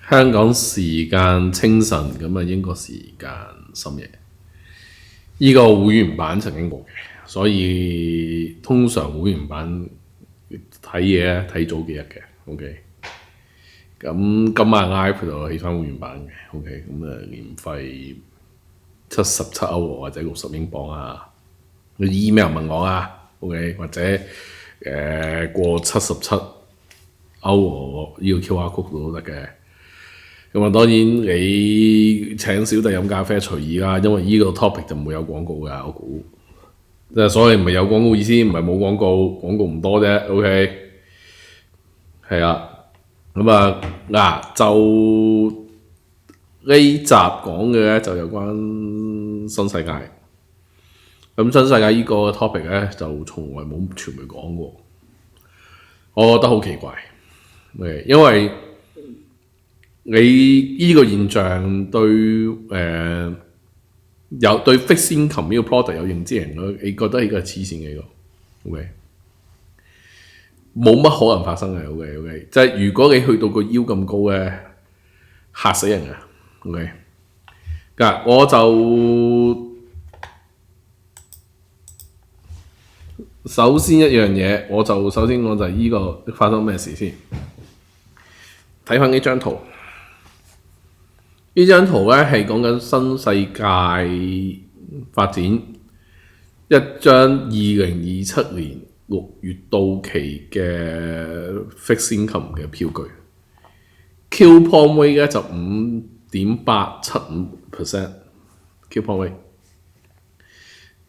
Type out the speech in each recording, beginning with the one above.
香港時間清晨，咁啊英國時間深夜。呢個會員版曾經過嘅，所以通常會員版睇嘢咧睇早幾日嘅。OK，咁今晚 iPad 度起翻會員版嘅。OK，咁啊年費77歐或者60英鎊啊。你 email 問我啊。OK， 或者過77歐呢個 QR code 都得嘅。咁啊，當然你請小弟飲咖啡隨意啦，因為呢個 topic 就唔會有廣告㗎，我估。即係所謂唔係有廣告意思，唔係冇廣告，廣告唔多啫。OK， 係啊。咁啊嗱，就呢集講嘅咧就有關新世界。咁新世界呢個 topic 咧就從來冇傳媒講過，我覺得好奇怪。因為你呢個現象對有對 fixed income 呢個 product 有認知人，你覺得呢個係黐線嘅？OK， 冇乜可能發生嘅。OK， 即係如果你去到個腰咁高咧，嚇死人嘅。OK， 嗱我就首先一樣嘢，我就係呢個發生咩事先，睇翻呢張圖。呢張圖咧係講緊新世界發展一張2027年6月到期嘅 fixed income 嘅票據 ，coupon rate 咧就5.875% coupon rate。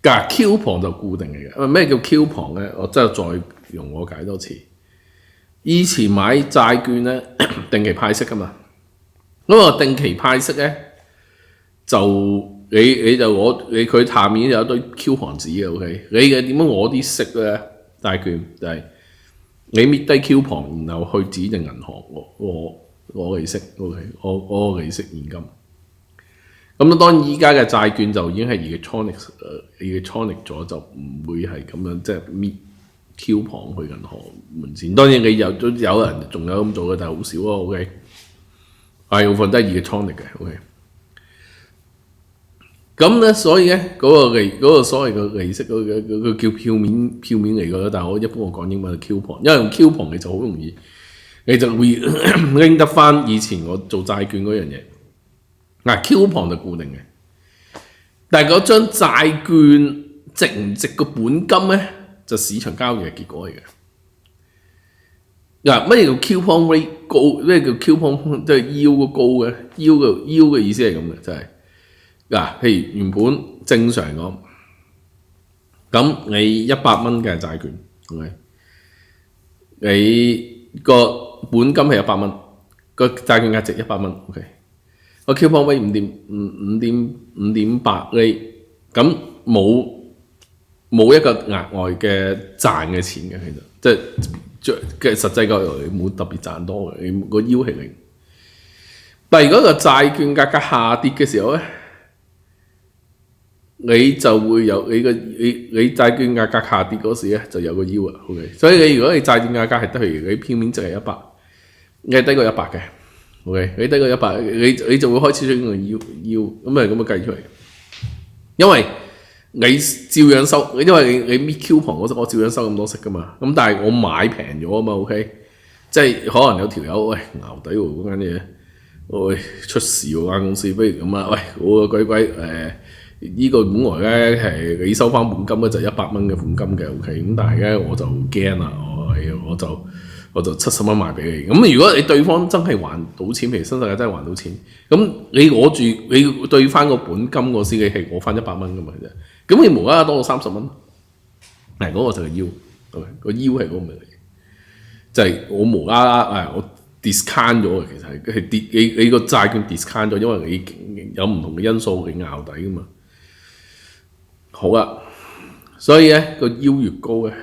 嗱 coupon 就固定嚟嘅，咩叫 coupon 咧？我真係再容我解多次。以前買債券咧定期派息噶嘛。咁啊，定期派息咧，就你就佢下面有一堆 coupon 紙嘅 ，OK？ 你嘅點樣攞啲息咧？債券就係你搣低 coupon，然後去指定銀行攞利息 ，OK？ 我利息現金。咁當然依家嘅債券就已經係 electronic 咗，就唔會係咁樣即係搣 coupon 去銀行門前。當然你有人仲有咁做嘅，但係好少咯 ，OK？大部分都係 electronic 嘅 ，OK。咁咧，所以咧嗰個所謂嘅利息嗰個叫票面嚟嘅，但係我一般講英文係 coupon， 因為用 coupon 你就好容易，你就會拎得翻以前我做債券嗰樣嘢。嗱 coupon 就固定嘅，但係嗰張債券值唔值個本金咧，就市場交易嘅結果嚟嘅。嗱，乜嘢叫 coupon rate 高？咩叫 coupon 即係 yield 高嘅？yield 嘅意思係咁嘅，就係嗱，譬如原本正常講，咁你100蚊嘅債券，OK， 你個本金係100蚊，個債券價值100蚊 ，OK， 個 coupon rate 5.8厘，咁冇一個額外嘅賺嘅錢嘅，其實即係嘅實際交易你冇特別賺多嘅，你個腰係零。但係如果個債券價格下跌嘅時候咧，你就會有你債券價格下跌嗰時咧就有個腰啊 ，OK。所以如果你債券價格係得譬如你票面值係100，你係低過100嘅 ，OK， 你低過100，你就會開始出現個腰咁計出嚟，因為你照樣收，因為你搣 coupon 嗰陣，我照樣收咁多息噶嘛。咁但係我買平咗啊嘛 ，OK， 即係可能有條友喂淆底喎嗰間嘢，喂出事喎間公司，不如咁啊，喂我個鬼呢個本來咧係你收翻本金咧就100蚊嘅本金嘅 ，OK， 咁但係咧我就驚啦，我就70蚊賣俾你。咁如果你對方真係還到錢，譬如新世界真係還到錢，咁你攞住你對翻個本金嗰時，你係攞翻100蚊噶嘛，其實。咁你無啦啦多到30蚊，嗰個就係腰，個腰係嗰個嚟，就係我無啦啦我 discount 咗嘅，其實係跌你個債券 discount 咗，因為你有唔同嘅因素你拗底噶嘛。好啦，所以咧個腰越高咧，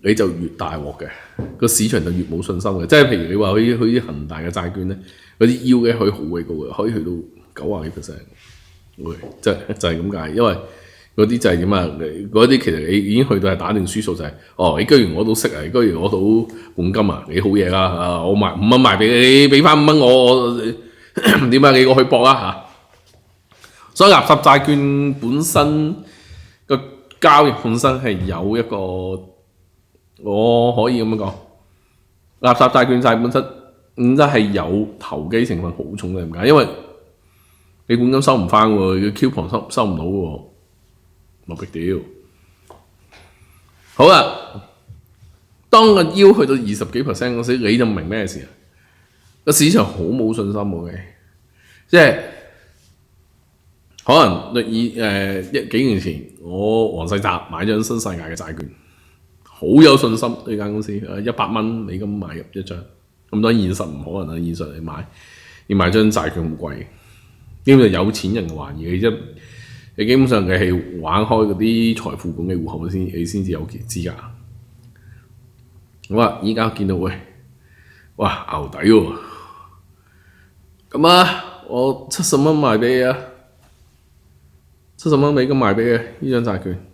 你就越大鑊嘅，個市場就越冇信心嘅。即係譬如你話去啲恒大嘅債券咧，嗰啲腰嘅可以好鬼高嘅，可以去到90%。就係咁解，因為嗰啲就係點啊？嗰啲其實你已經去到係打定輸數，就係、你居然我都識啊，你居然攞到本金啊，你好嘢啦！我賣5蚊賣俾你，俾翻5蚊我點啊？你過去搏啦嚇！所以垃圾債券本身個交易本身係有一個，我可以咁樣講，垃圾債券本身係有投機成分好重嘅，點解？因為你本金收唔翻喎，你 coupon 收唔到喎，冇逼屌。好啦，當個 yield 去到20幾%嗰時，你就明咩事啊？個市場好冇信心嘅，即係可能幾年前，我黃世澤買咗新世界嘅債券，好有信心呢間公司，100蚊美金買入一張，咁當然現實唔可能啦，現實你買張債券咁貴。基本上有錢人嘅玩意，你基本上你係玩開嗰啲財富管理戶口你先至有資格。好啊，依家見到哇牛底喎，咁啊，我70蚊賣俾你啊，70蚊美金賣俾你呢張債券，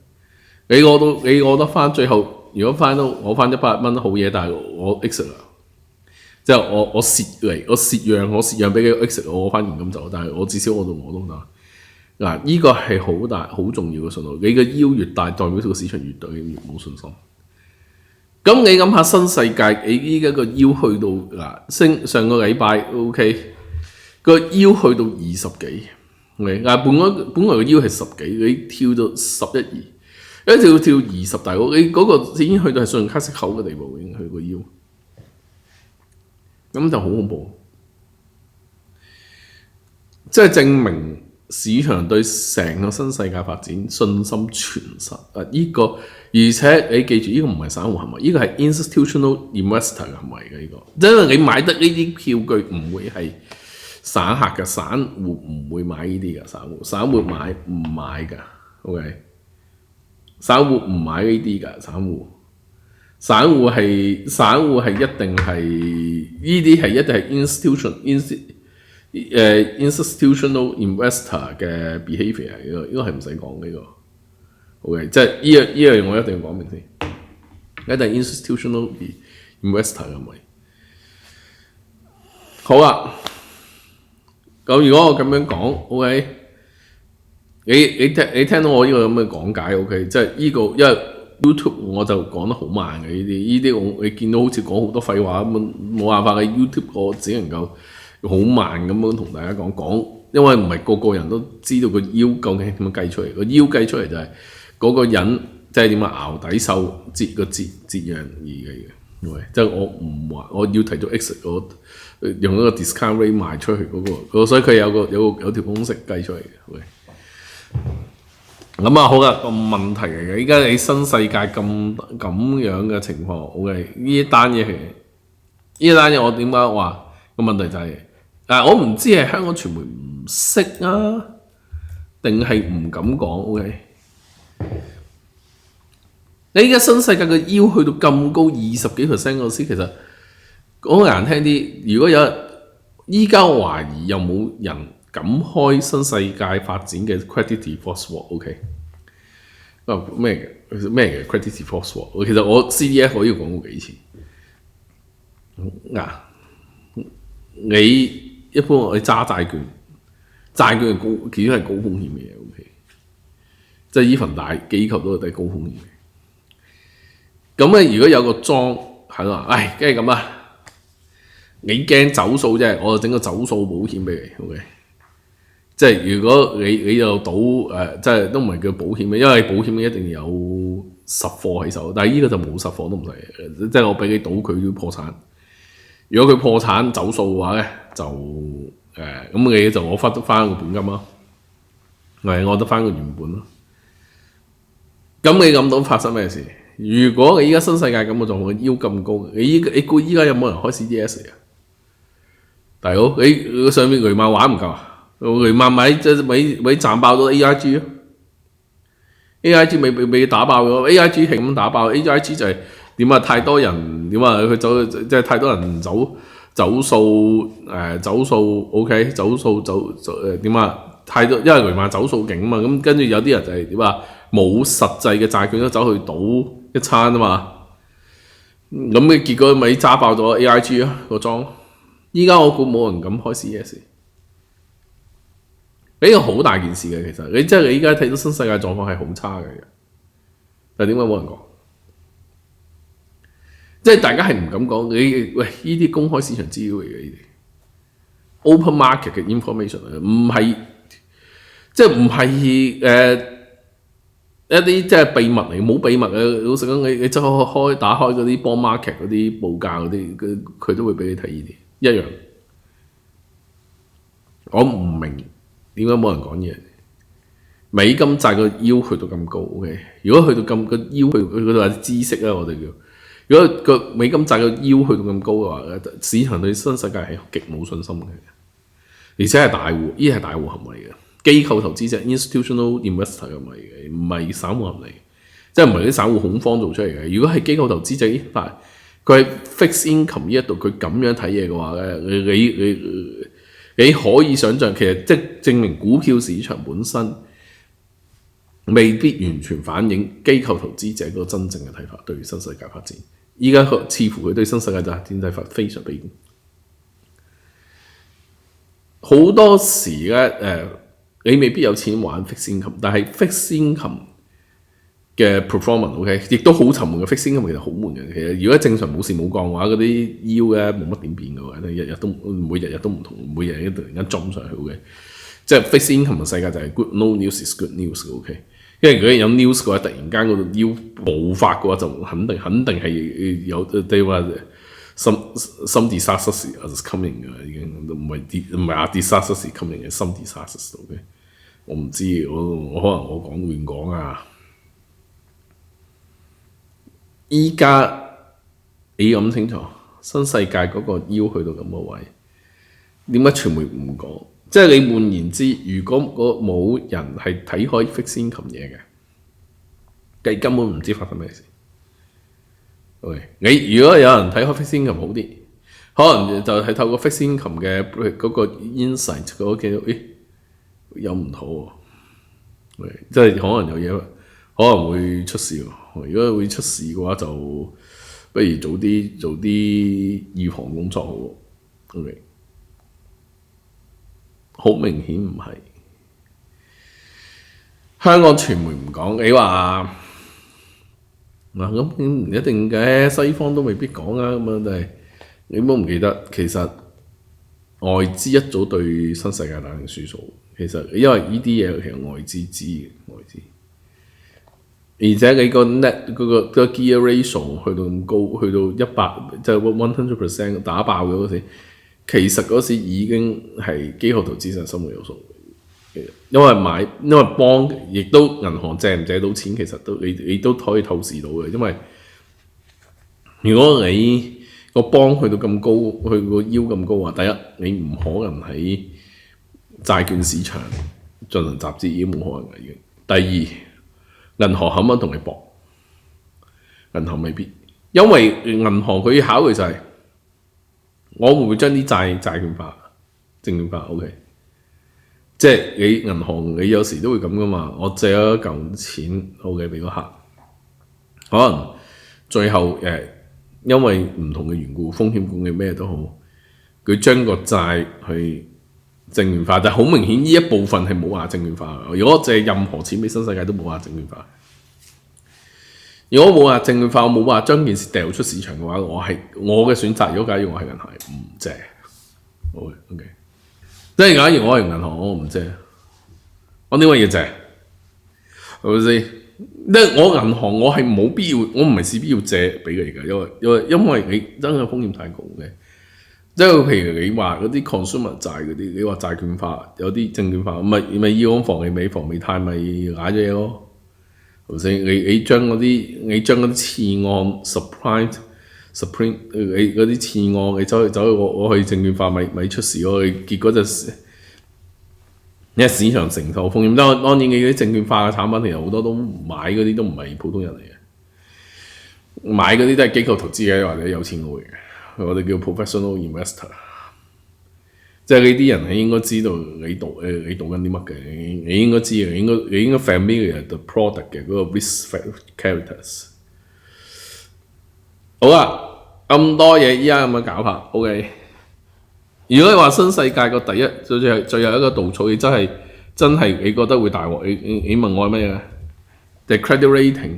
你攞得翻最後，如果我翻100蚊好嘢，但係我 exit 啦。即係我蝕讓俾佢 exit， 我翻現金走，但係我至少我都得。嗱，呢個係好重要嘅信號。你嘅腰越大，代表個市場越對你越冇信心。咁你諗下新世界，你依家個腰去到上個禮拜 OK， 個腰去到20幾，本來個腰係10幾，你跳到11、2，一跳20大佬，你嗰個已經去到係信用卡息口嘅地步，已經去個腰。咁就好恐怖，即係證明市場對成個新世界發展信心全失。而且你記住，呢個唔係散戶行為，呢個係 institutional investor 嘅行為嘅。呢個，因為你買得呢啲票據唔會係散客嘅，散戶唔會買呢啲嘅，散戶唔買㗎。OK， 散戶唔買呢啲㗎，散戶係一定係呢啲係一定係 institutional investor 嘅 behaviour 呢個係唔使講呢個。OK， 即係呢樣我一定要講明先，一定係 institutional investor 嘅行為。好啦，咁如果我咁樣講 ，OK， 你聽到我呢個咁嘅講解 ，OK， 即係呢個因為。YouTube 我就講得好慢嘅呢啲你見到好似講好多廢話咁，冇辦法嘅 YouTube 我只能夠好慢咁樣同大家講，因為唔係個個人都知道個腰究竟係點樣計出嚟，個腰計出嚟就係嗰個人即係點樣熬底收折讓而嘅，即係我唔話我要提早 exit， 我用一個 discount rate 賣出去嗰個，所以佢有條公式計出嚟嘅。咁好啦，個問題嚟嘅，依家你新世界咁樣嘅情況 ，OK， 呢單嘢我點解話個問題就係、我唔知係香港傳媒唔識啊，定係唔敢講 ，OK？ 你依家新世界嘅腰去到咁高20幾%嗰時，其實講難聽啲，如果有依家我懷疑有冇人敢開新世界發展嘅 credit default swap，OK？咩嘅 credit default swap？ 其實我 CDF 我呢個講過幾次。你一般我哋揸債券係高，其實係高風險嘅嘢 ，OK？ 即係依份大機構都係高風險嘅。咁咧，如果有個莊係話，梗係咁啦，你驚走數啫，我就整個走數保險俾你 ，OK？ 即係如果你又賭即係都唔係叫保險嘅，因為保險一定有實貨喺手，但係呢個就冇實貨都唔使，即係我俾你賭佢要破產。如果佢破產走數嘅話咧，就咁你就我得翻個本金咯，我得翻個原本咯。咁你諗到發生咩事？如果你依家新世界咁嘅狀況，腰咁高，你估依家有冇人開 CDS 啊？大佬，你上面雷曼玩唔夠啊？雷曼咪賺爆咗 AIG 咯 ，AIG 未打爆咗 ，AIG 係咁打爆 ，AIG 就係點啊？太多人點啊？佢即係太多人走數 ，OK， 走數點啊？太多，因為雷曼走數勁嘛，咁跟住有啲人就係點啊，冇實際嘅債券都走去賭一餐啊嘛，咁嘅結果咪揸爆咗 AIG 啊個莊。依家我估冇人敢開 CS， 呢個好大件事嘅其實，你真係你依家睇到新世界狀況係好差嘅，但係點解冇人講？即係大家係唔敢講，你喂呢啲公開市場資料嚟嘅呢啲 open market 嘅 information 唔係即係唔係一啲即係秘密嚟，冇秘密嘅。老實講，你即係打開嗰啲 bond market 嗰啲報價嗰啲，佢都會俾你睇呢啲一樣。我唔明點解冇人講嘢。美金債個 yield 去到咁高 ，OK？ 如果去到咁個 yield 去嗰度係知識啦，我哋叫。如果個美金債個 yield 去到咁高嘅話，市場對新世界係極冇信心嘅，而且係大戶，呢係大戶行為嘅。機構投資者 institutional investor 行為嘅，唔係散戶行為，即係唔係啲散戶恐慌做出嚟嘅。如果係機構投資者，佢係 fixed income 呢一度，佢咁樣睇嘢嘅話咧，你可以想象，其實即係證明股票市場本身未必完全反映機構投資者嗰個真正嘅睇法對新世界發展。依家似乎佢對新世界發展睇法非常悲觀。好多時咧你未必有錢玩 fixed income， 但係 fixed income 嘅 performance，OK， 亦都好沉悶嘅 fixed income 其實好悶嘅。其實如果正常冇事冇降嘅話，嗰啲 yield 咧冇乜點變嘅喎，日日都每日都唔同，每日突然間衝上去 ，OK。即係 fixed income 嘅世界就係 good no news is good news，OK。因為如果有 news 嘅話，突然間嗰度 yield 暴發嘅話，就肯定係有你話。some disaster is coming 嘅已經，唔係disaster is coming 嘅 some disaster OK。我唔知，我可能我亂講啊。依家你諗清楚，新世界嗰個腰去到咁個位，點解傳媒唔講？即係你換言之，如果冇人係睇開 fixed income 嘢嘅，佢根本唔知發生咩事。Okay。你如果有人睇開 fixed income 好啲，可能就係透過 fixed income 嘅嗰個 insight 嗰個見到，有唔妥喎，即係可能有嘢可能會出事喎。如果會出事嘅話，就不如早啲做啲預防工作好。Okay。好明顯唔係香港傳媒唔講，你話？嗱咁唔一定嘅，西方都未必講啊咁樣，但係你唔好唔記得，其實外資一早對新世界打定輸數。其實因為呢啲嘢其實外資知嘅，外資，而且你個 net 嗰個 gear ratio 去到咁高，去到100即係100% 打爆咗嗰時，其實嗰時已經係機構投資者心裏有數。因為幫亦都銀行借唔借到錢，其實都你都可以透視到嘅。因為如果你個幫去到咁高，去個腰咁高啊，第一你唔可能喺債券市場進行集資，已經冇可能嘅已經。第二，銀行肯唔肯同你搏？銀行未必，因為銀行佢考慮就係、我會唔會將啲債券化、證券化 ？OK。即係你銀行，你有時都會咁噶嘛。我借咗嚿錢好嘅俾個客，可能最後因為唔同嘅緣故，風險管理咩都好，佢將個債去證券化，但係好明顯呢一部分係冇話證券化。如果借任何錢俾新世界都冇話證券化。如果冇話證券化，我冇話將件事掉出市場嘅話，我嘅選擇。如果假如我係銀行，唔借。好嘅 ，OK。即係假如我係銀行，我唔借，我點解要借？係咪先？即係我銀行，我係冇必要，我唔係事必要借俾佢㗎，因為你真係風險太高嘅。即係譬如你話嗰啲 consumer 債嗰啲，你話債券化有啲證券化，咪以往房利美、房美泰咪瀨咗嘢咯，係咪先？你將嗰啲次按 Supreme 你嗰啲次按，你走去我去證券化咪出事咯。結果就因為市場承受風險。當然你嗰啲證券化嘅產品，其實好多都買嗰啲都唔係普通人嚟嘅，買嗰啲都係機構投資嘅或者有錢佬嚟嘅，我哋叫 professional investor。即係呢啲人係應該知道你讀緊啲乜嘅，你應該知嘅，你應該 familiar the product 嘅嗰個 risk characters。好啦，咁多嘢依家咁樣搞法 ，OK。如果你話新世界個第一最後一個稻草，你真係你覺得會大鑊？你問我係乜嘢？就係 credit rating。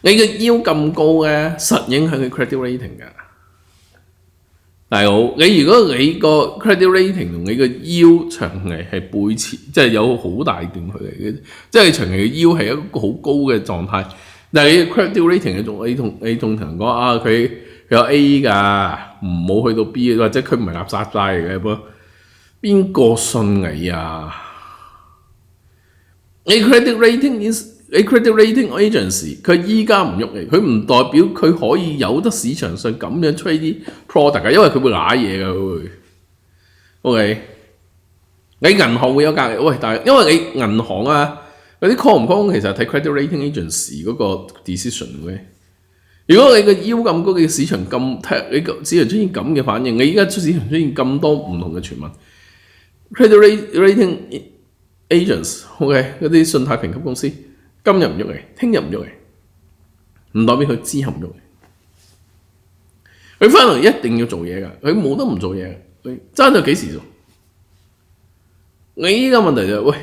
你嘅腰咁高咧，實影響佢 credit rating 㗎。大佬，如果你個 credit rating 同你個腰長期係背馳，即係有好大段距離嘅，即係長期嘅腰係一個好高嘅狀態，但係你 credit rating 你同人講啊，佢有 A 㗎，唔好去到 B， 或者佢唔係垃圾債嚟嘅噃，邊個信你啊？你 credit rating agency 佢依家唔喐你，佢唔代表佢可以有得市場上咁樣 trade 啲 product 㗎，因為佢會揦嘢㗎，佢會。OK， 你銀行會有隔離，喂，但係因為你銀行啊嗰啲 call 唔 call 其實睇 credit rating agency 嗰個 decision 嘅。如果你個腰咁高嘅市場咁，你個市場出現咁嘅反應，你依家市場出現咁多唔同嘅傳聞 ，credit rating agents，OK， 嗰啲信貸評級公司。今日唔喐你，聽日唔喐你，唔代表佢之後唔喐你。佢翻嚟一定要做嘢㗎，佢冇得唔做嘢。佢爭咗幾時做？你依家問題就係，喂，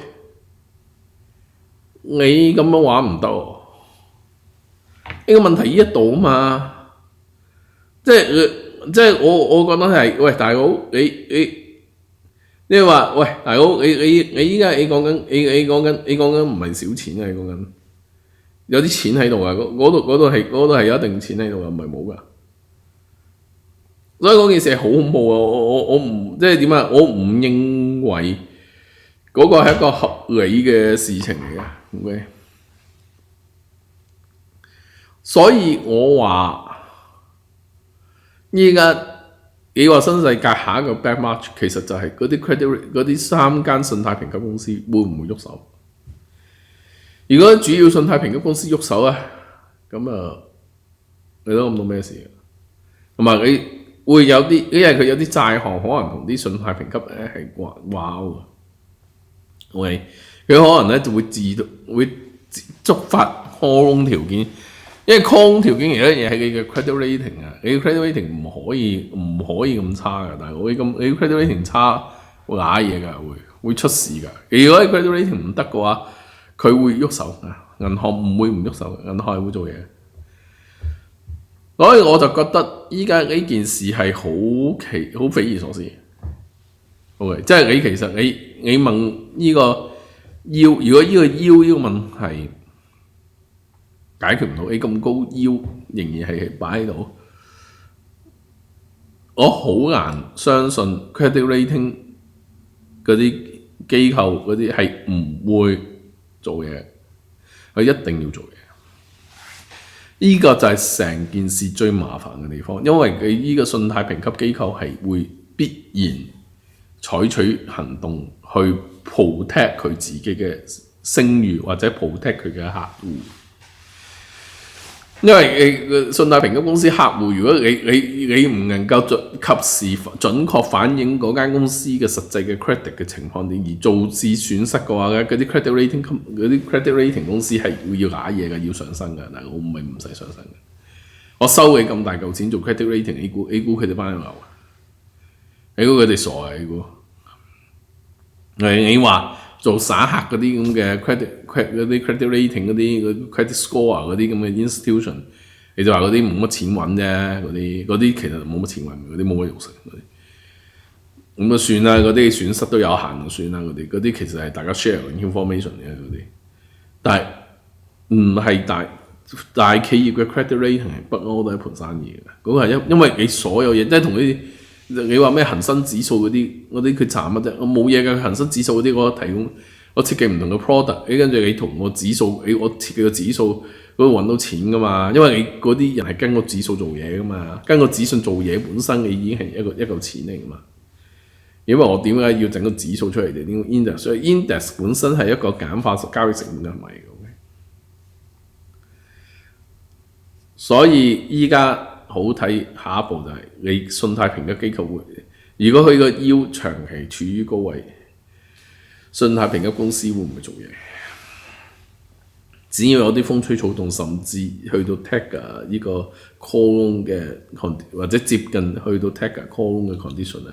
你咁樣玩唔得喎。呢個問題依一度啊嘛，即係我覺得係，喂大佬，你話喂大佬，你依家你講緊唔係少錢啊！你講緊有啲錢喺度啊！嗰度係有一定錢喺度啊，唔係冇噶。所以嗰件事係好恐怖啊！我唔即係點啊？我唔認為嗰個係一個合理嘅事情嚟嘅。OK， 所以我話依家。你話新世界下一個 back March 其實就係嗰啲 credit 嗰啲3間信貸評級公司會唔會喐手？如果主要信貸評級公司喐手咧，咁你都諗到咩事？同埋你會有啲，因為佢有啲債項可能同啲信貸評級咧係掛鈎嘅。OK， 佢可能咧就會觸發 call 條件。因為 call 條件而家嘢係你嘅 credit rating 啊，你嘅 credit rating 唔可以咁差㗎，但係你 credit rating 差會揦嘢㗎，會出事㗎。如果你 credit rating 唔得嘅話，佢會喐手啊，銀行唔會唔喐手，銀行係會做嘢。所以我就覺得依家呢件事係好匪夷所思。OK， 即係你其實你問呢個腰，如果呢個腰呢個問題解決唔到，你咁高腰仍然係擺喺度，我好難相信 credit rating 嗰啲機構嗰啲係唔會做嘢，佢一定要做嘢。呢個就係成件事最麻煩嘅地方，因為佢呢個信貸評級機構係會必然採取行動去 protect 佢自己嘅聲譽或者 protect 佢嘅客戶。因為你信貸評級公司客戶，如果你唔能夠及時準確反映嗰間公司嘅實際嘅 credit 嘅情況，而導致損失嘅話咧，嗰啲 credit rating 公司係要揦嘢嘅，要上身嘅。但係我唔係唔使上身嘅。我收你咁大嚿錢做 credit rating， 你估佢哋班人流啊？你估佢哋傻啊？你話做散客嗰啲咁嘅 credit rating 嗰啲 credit score 嗰啲咁嘅 institution， 你就話嗰啲冇乜錢揾啫，嗰啲其實冇乜錢揾，嗰啲冇乜肉食嗰啲，咁就算啦，嗰啲損失都有限就算啦，嗰啲其實係大家 share information 嘅嗰啲，但係唔係大企業嘅 credit rating 係不嬲都係一盤生意嘅，嗰個係因為你所有嘢即係同啲。你話咩恒生指數嗰啲佢查乜啫？我冇嘢嘅，恒生指數嗰啲我提供我設計唔同嘅 product， 跟住你同我指數，我設計個指數嗰度揾到錢噶嘛？因為你嗰啲人係跟個指數做嘢噶嘛，跟個指數做嘢本身你已經係一嚿錢嚟噶嘛。因為我點解要整個指數出嚟嘅？點 index？ 所以 index 本身係一個簡化交易成本嘅行為嘅。所以依家好睇下一步就係你信貸評級機構會，如果佢個腰長期處於高位，信貸評級公司會唔會做嘢？只要有啲風吹草動，甚至去到 Tega 呢個 call 嘅或者接近去到 Tega call 嘅 condition 咧，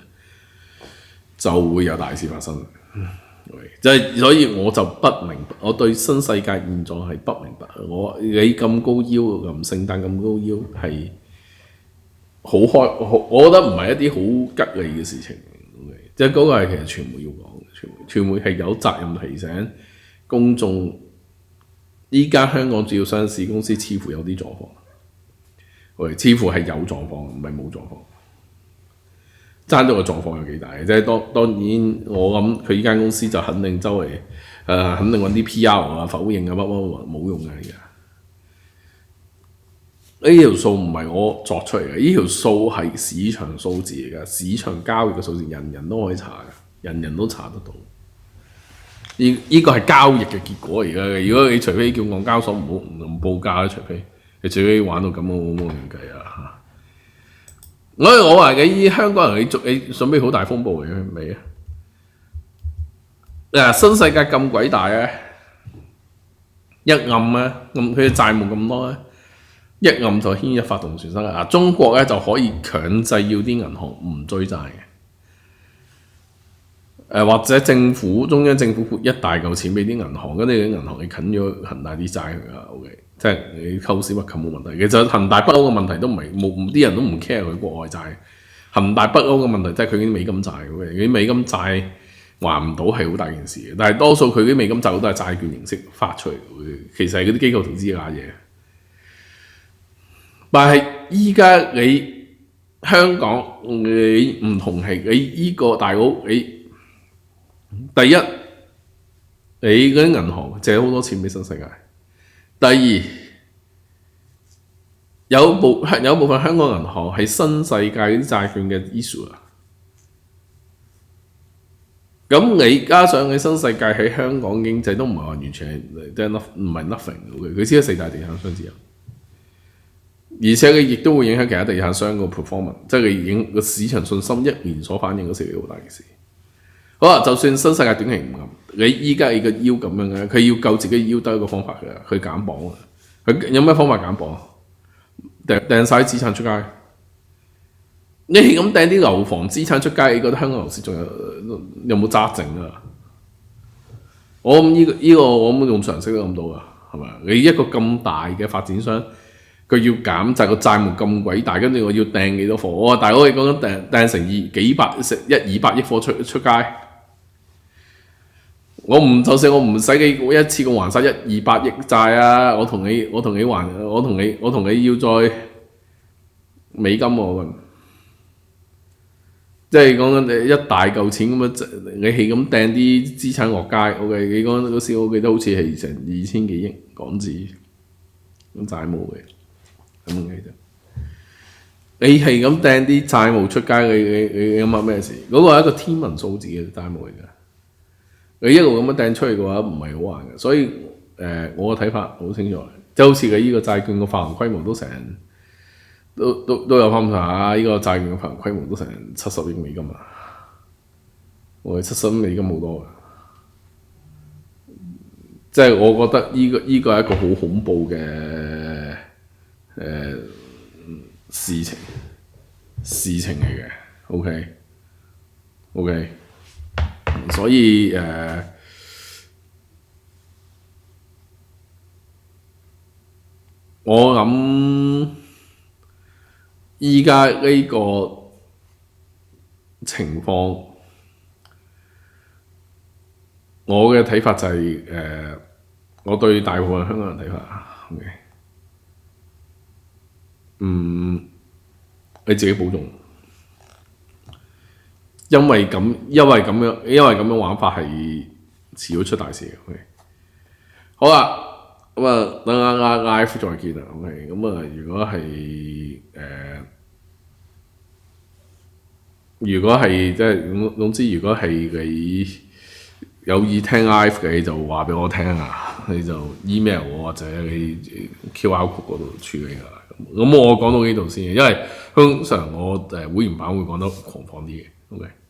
就會有大事發生。所以我就不明白，我對新世界現狀係不明白。你咁高腰，咁聖誕咁高腰係我覺得唔係一啲好吉利嘅事情。即係嗰個係其實傳媒要講嘅，傳媒係有責任提醒公眾，依家香港主要上市公司似乎有啲狀況，似乎係有狀況，唔係冇狀況。爭到個狀況有幾大嘅，即係當然我諗佢依間公司就肯定周圍肯定揾啲 PR 啊、否認啊乜冇用嘅而家。呢條數唔係我作出嚟嘅，呢條數係市場數字嚟㗎，市場交易嘅數字，人人都可以查㗎，人人都查得到。呢個係交易嘅結果嚟㗎。如果你除非叫港交所唔報價啦，除非玩到咁，我冇人計啊。我話你香港人你準備好大風暴嘅未啊？嗱，新世界咁鬼大咧，一暗咧，佢嘅債務咁多咧，一暗就牽一發動全身啦。中國咧就可以強制要啲銀行唔追債嘅，或者中央政府撥一大嚿錢俾啲銀行，跟住啲銀行你啃咗恒大啲債佢啊 ，OK。即係你扣屎忽冚冇問題，其實恒大不嬲嘅問題都唔係啲人都唔 care 佢國外債。恒大不嬲嘅問題即係佢啲美金債嘅，啲美金債還唔到係好大件事嘅。但係多數佢啲美金債都係債券形式發出嚟嘅，其實係嗰啲機構投資嘅嘢。但係依家你香港你唔同係你依個大佬，你第一你嗰啲銀行借好多錢俾新世界。第二，有部分香港銀行係新世界啲債券嘅 issue 啊。咁你加上你新世界喺香港經濟都唔係話完全係即係唔係 nothing 嘅，佢先係四大地產商之一，而且佢亦都會影響其他地產商個 performance， 即係佢影個市場信心一連鎖反應嗰時係好大件事。好啦，就算新世界短期唔啱，你依家你個腰咁樣嘅，佢要救自己腰得一個方法嘅，佢減磅啊！佢有咩方法減磅啊？掟晒資產出街，你咁掟啲樓房資產出街，你覺得香港樓市仲有冇揸剩啊？我諗呢個我諗用常識都諗到啊，係咪？你一個咁大嘅發展商，佢要減就係個債務咁鬼大，跟住我要掟幾多貨？我話大佬，你講緊掟成200億貨出街。就算我唔使你一次過還晒200億債啊！我同你要再美金喎，即係講緊一大嚿錢咁樣，你係咁掟啲資產落街。OK， 你講嗰時我記得好似係成2000幾億港紙咁債務嘅，咁嘅啫。你係咁掟啲債務出街，你諗下咩事？嗰個係一個天文數字嘅債務嚟㗎。你一路咁樣掟出去嘅話，唔係好玩嘅，所以我嘅睇法好清楚，即係好似佢呢個債券嘅發行規模都有翻咁上下，呢個債券嘅發行規模都成70億美金啊！我哋70億美金好多嘅，即係我覺得呢個係一個好恐怖嘅事情嚟嘅。OK。所以我諗依家呢個情況，我嘅睇法就係我對大部分香港人睇法，OK，你自己保重。因為咁樣玩法係遲早出大事嘅。OK， 好啦，咁啊，等下 live 再見啦。OK， 咁啊，如果係即係總之，如果係你有意聽 live 嘅，你就話俾我聽啊，你就 email 我或者你 QR code 嗰度處理㗎啦。咁我講到呢度先，因為通常我會員版會講得狂放啲嘅。OK。